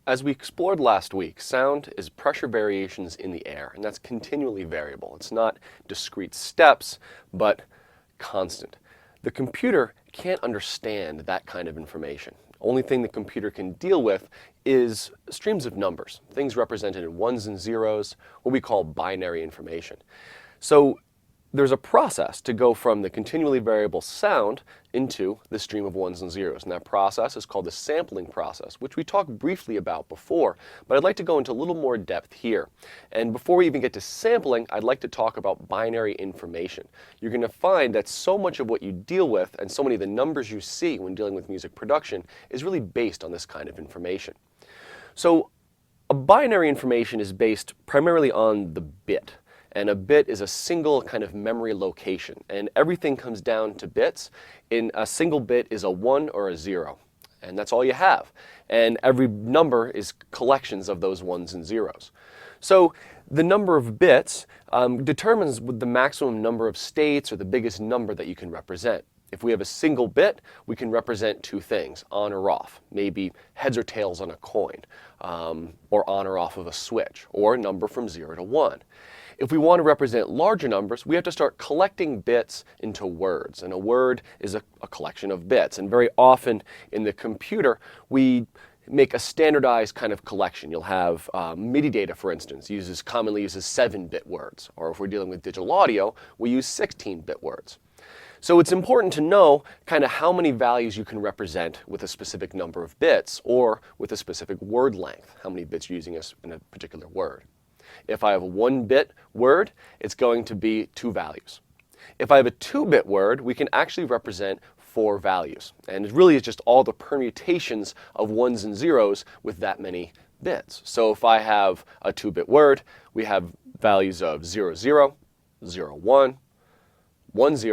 As we explored last week, sound is pressure variations in the air, and that's continually variable. It's not discrete steps, but constant. The computer can't understand that kind of information. Only thing the computer can deal with is streams of numbers, things represented in ones and zeros, what we call binary information. So there's a process to go from the continually variable sound into the stream of ones and zeros. And that process is called the sampling process, which we talked briefly about before, but I'd like to go into a little more depth here. And before we even get to sampling, I'd like to talk about binary information. You're going to find that so much of what you deal with and so many of the numbers you see when dealing with music production is really based on this kind of information. So a binary information is based primarily on the bit. And a bit is a single kind of memory location. And everything comes down to bits. In a single bit is a 1 or a 0. And that's all you have. And every number is collections of those ones and zeros. So the number of bits determines the maximum number of states or the biggest number that you can represent. If we have a single bit, we can represent two things, on or off, maybe heads or tails on a coin, or on or off of a switch, or a number from 0 to 1. If we want to represent larger numbers, we have to start collecting bits into words. And a word is a collection of bits. And very often in the computer, we make a standardized kind of collection. You'll have MIDI data, for instance, commonly uses 7-bit words. Or if we're dealing with digital audio, we use 16-bit words. So it's important to know kind of how many values you can represent with a specific number of bits or with a specific word length, how many bits you're using in a particular word. If I have a 1-bit word, it's going to be 2 values. If I have a 2-bit word, we can actually represent 4 values. And it really is just all the permutations of ones and zeros with that many bits. So if I have a 2-bit word, we have values of 00, 01, 10,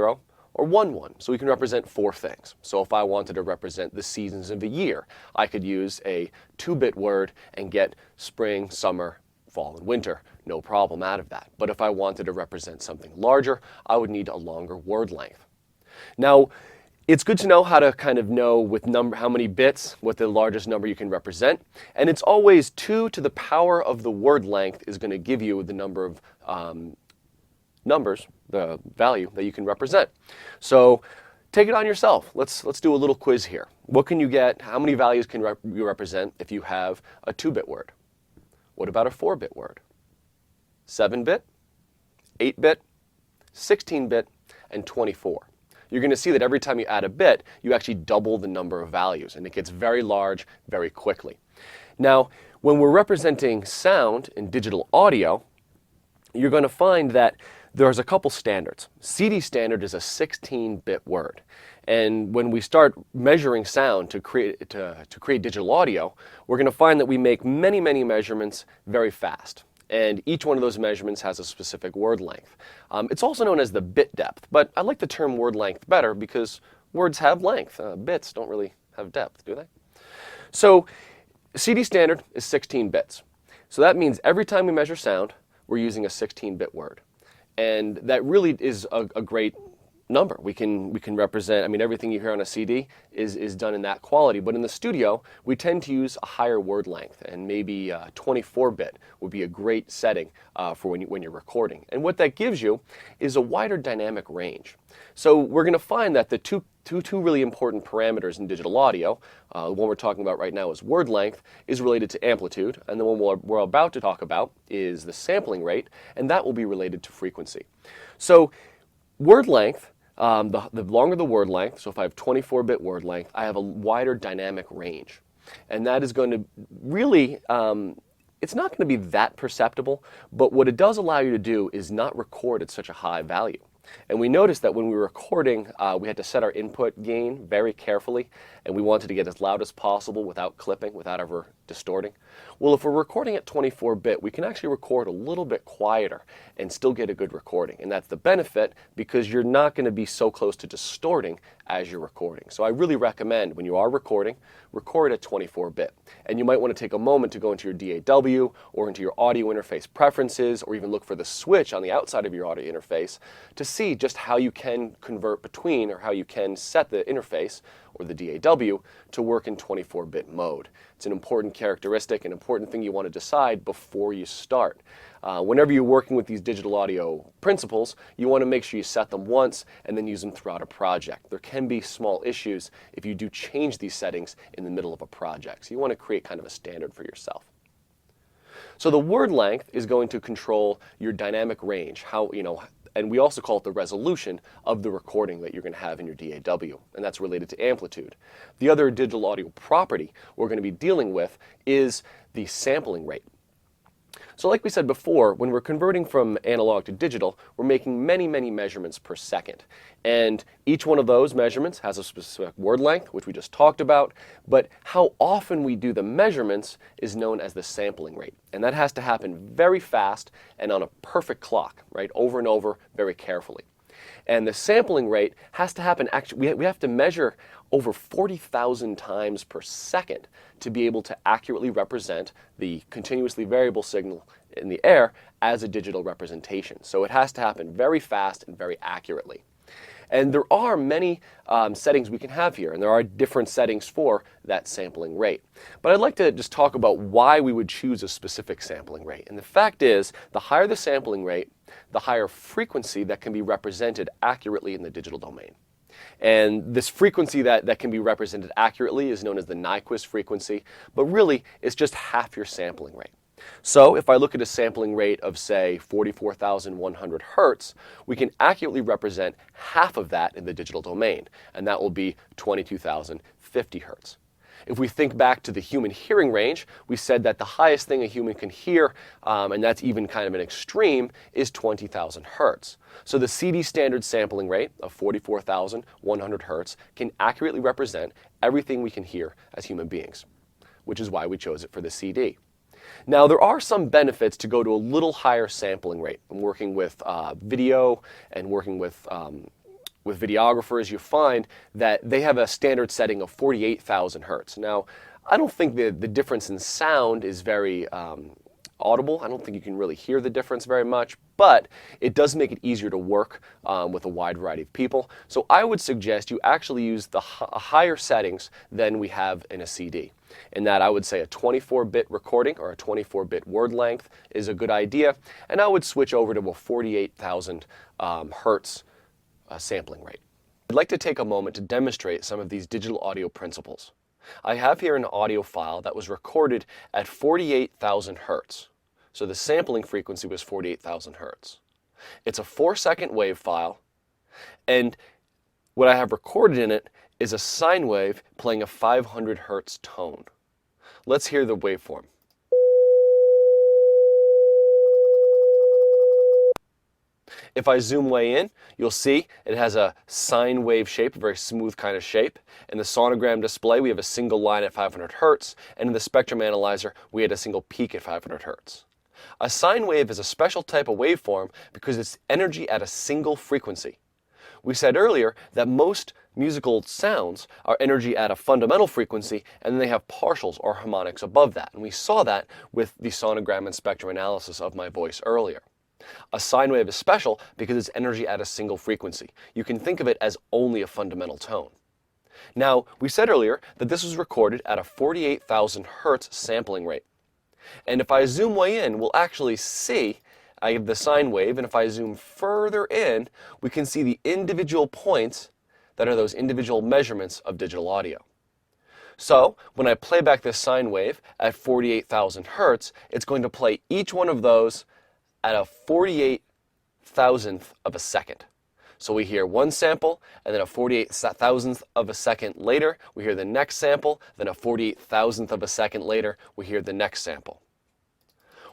or 11. So we can represent 4 things. So if I wanted to represent the seasons of the year, I could use a 2-bit word and get spring, summer, fall, and winter, no problem out of that. But if I wanted to represent something larger, I would need a longer word length. Now, it's good to know how to kind of know with how many bits, what the largest number you can represent. And it's always 2 to the power of the word length is going to give you the number of numbers, the value that you can represent. So take it on yourself. Let's do a little quiz here. What can you get? How many values can you represent if you have a 2-bit word? What about a 4-bit word? 7-bit, 8-bit, 16-bit, and 24. You're going to see that every time you add a bit, you actually double the number of values, and it gets very large very quickly. Now, when we're representing sound in digital audio, you're going to find that there's a couple standards. CD standard is a 16-bit word. And when we start measuring sound to create digital audio, we're going to find that we make many, many measurements very fast. And each one of those measurements has a specific word length. It's also known as the bit depth, but I like the term word length better because words have length. Bits don't really have depth, do they? So CD standard is 16 bits. So that means every time we measure sound, we're using a 16-bit word. And that really is a great number. We can represent, I mean, everything you hear on a CD is done in that quality. But in the studio, we tend to use a higher word length. And maybe 24-bit would be a great setting for when you're recording. And what that gives you is a wider dynamic range. So we're going to find that the two really important parameters in digital audio, the one we're talking about right now is word length, is related to amplitude, and the one we're about to talk about is the sampling rate, and that will be related to frequency. So word length, the longer the word length, so if I have 24-bit word length, I have a wider dynamic range. And that is going to really, it's not going to be that perceptible, but what it does allow you to do is not record at such a high value. And we noticed that when we were recording, we had to set our input gain very carefully, and we wanted to get as loud as possible without clipping, without ever distorting. Well, if we're recording at 24-bit, we can actually record a little bit quieter and still get a good recording. And that's the benefit because you're not going to be so close to distorting as you're recording. So I really recommend when you are recording, record at 24-bit. And you might want to take a moment to go into your DAW or into your audio interface preferences or even look for the switch on the outside of your audio interface to see just how you can convert between or how you can set the interface or the DAW, to work in 24-bit mode. It's an important characteristic, an important thing you want to decide before you start. Whenever you're working with these digital audio principles, you want to make sure you set them once and then use them throughout a project. There can be small issues if you do change these settings in the middle of a project. So you want to create kind of a standard for yourself. So the word length is going to control your dynamic range, and we also call it the resolution of the recording that you're going to have in your DAW, and that's related to amplitude. The other digital audio property we're going to be dealing with is the sampling rate. So like we said before, when we're converting from analog to digital, we're making many, many measurements per second. And each one of those measurements has a specific word length, which we just talked about, but how often we do the measurements is known as the sampling rate. And that has to happen very fast and on a perfect clock, right? Over and over, very carefully. And the sampling rate has to happen, actually, we have to measure over 40,000 times per second to be able to accurately represent the continuously variable signal in the air as a digital representation. So it has to happen very fast and very accurately. And there are many settings we can have here, and there are different settings for that sampling rate. But I'd like to just talk about why we would choose a specific sampling rate. And the fact is, the higher the sampling rate, the higher frequency that can be represented accurately in the digital domain. And this frequency that can be represented accurately is known as the Nyquist frequency, but really it's just half your sampling rate. So if I look at a sampling rate of, say, 44,100 hertz, we can accurately represent half of that in the digital domain, and that will be 22,050 hertz. If we think back to the human hearing range, we said that the highest thing a human can hear, and that's even kind of an extreme, is 20,000 hertz. So the CD standard sampling rate of 44,100 hertz can accurately represent everything we can hear as human beings, which is why we chose it for the CD. Now, there are some benefits to go to a little higher sampling rate. I'm working with video and working with videographers. You find that they have a standard setting of 48,000 hertz. Now, I don't think the difference in sound is very audible. I don't think you can really hear the difference very much, but it does make it easier to work with a wide variety of people. So I would suggest you actually use the higher settings than we have in a CD. In that, I would say a 24-bit recording or a 24-bit word length is a good idea, and I would switch over to a 48,000 hertz sampling rate. I'd like to take a moment to demonstrate some of these digital audio principles. I have here an audio file that was recorded at 48,000 hertz. So the sampling frequency was 48,000 hertz. It's a 4-second wave file, and what I have recorded in it is a sine wave playing a 500 hertz tone. Let's hear the waveform. If I zoom way in, you'll see it has a sine wave shape, a very smooth kind of shape. In the sonogram display, we have a single line at 500 hertz, and in the spectrum analyzer, we had a single peak at 500 hertz. A sine wave is a special type of waveform because it's energy at a single frequency. We said earlier that most musical sounds are energy at a fundamental frequency, and then they have partials or harmonics above that. And we saw that with the sonogram and spectrum analysis of my voice earlier. A sine wave is special because it's energy at a single frequency. You can think of it as only a fundamental tone. Now, we said earlier that this was recorded at a 48,000 hertz sampling rate. And if I zoom way in, we'll actually see I have the sine wave, and if I zoom further in, we can see the individual points that are those individual measurements of digital audio. So when I play back this sine wave at 48,000 hertz, it's going to play each one of those at a 48,000th of a second. So we hear one sample, and then a 48,000th of a second later, we hear the next sample, then a 48,000th of a second later, we hear the next sample.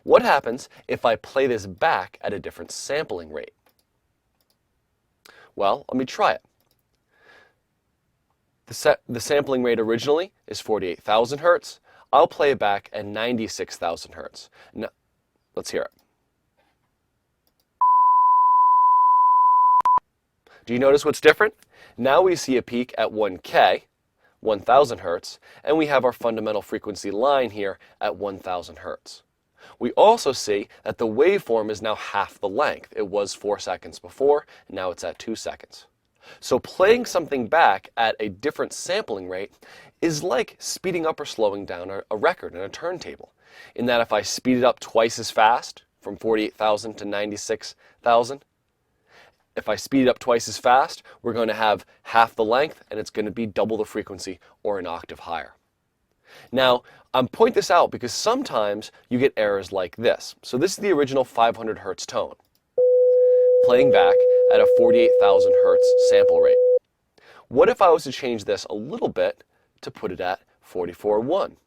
What happens if I play this back at a different sampling rate? Well, let me try it. The sampling rate originally is 48,000 hertz. I'll play it back at 96,000 hertz. Now, let's hear it. Do you notice what's different? Now we see a peak at 1K, 1,000 hertz, and we have our fundamental frequency line here at 1,000 hertz. We also see that the waveform is now half the length. It was 4 seconds before, and now it's at 2 seconds. So playing something back at a different sampling rate is like speeding up or slowing down a record in a turntable, in that if I speed it up twice as fast, from 48,000 to 96,000, if I speed it up twice as fast, we're going to have half the length, and it's going to be double the frequency or an octave higher. Now, I'm pointing this out because sometimes you get errors like this. So this is the original 500 hertz tone, playing back at a 48,000 hertz sample rate. What if I was to change this a little bit to put it at 44.1?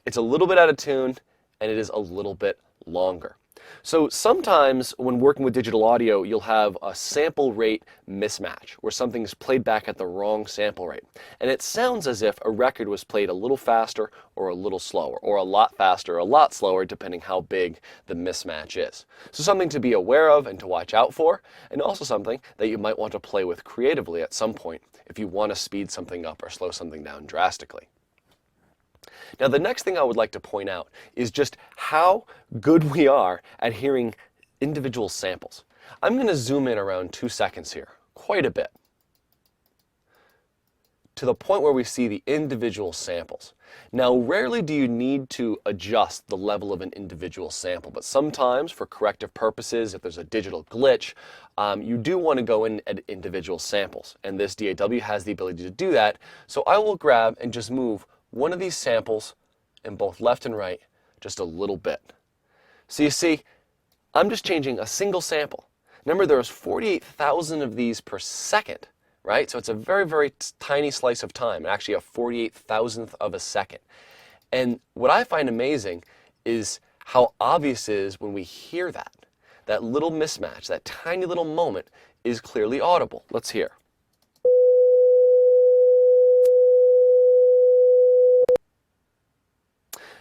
It's a little bit out of tune, and it is a little bit longer. So sometimes when working with digital audio, you'll have a sample rate mismatch, where something's played back at the wrong sample rate. And it sounds as if a record was played a little faster or a little slower, or a lot faster or a lot slower, depending how big the mismatch is. So something to be aware of and to watch out for, and also something that you might want to play with creatively at some point if you want to speed something up or slow something down drastically. Now, the next thing I would like to point out is just how good we are at hearing individual samples. I'm going to zoom in around 2 seconds here, quite a bit, to the point where we see the individual samples. Now, rarely do you need to adjust the level of an individual sample, but sometimes for corrective purposes, if there's a digital glitch, you do want to go in at individual samples, and this DAW has the ability to do that. So I will grab and just move one of these samples in both left and right just a little bit. So you see, I'm just changing a single sample. Remember, there's 48,000 of these per second, right? So it's a very, very tiny slice of time, actually a 48,000th of a second. And what I find amazing is how obvious it is when we hear that. That little mismatch, that tiny little moment is clearly audible. Let's hear.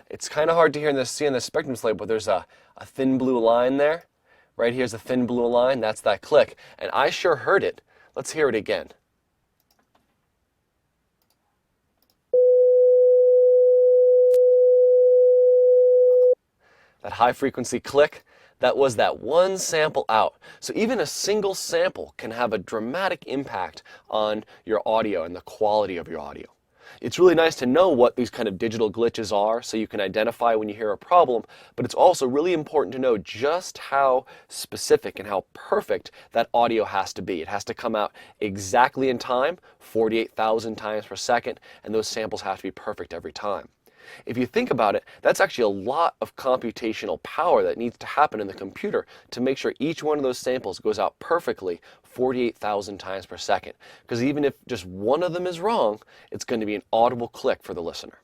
It's kind of hard to see in the spectrum slate, but there's a thin blue line there. Right here's a thin blue line. That's that click. And I sure heard it. Let's hear it again. That high frequency click, that was that one sample out. So even a single sample can have a dramatic impact on your audio and the quality of your audio. It's really nice to know what these kind of digital glitches are so you can identify when you hear a problem, but it's also really important to know just how specific and how perfect that audio has to be. It has to come out exactly in time, 48,000 times per second, and those samples have to be perfect every time. If you think about it, that's actually a lot of computational power that needs to happen in the computer to make sure each one of those samples goes out perfectly 48,000 times per second. Because even if just one of them is wrong, it's going to be an audible click for the listener.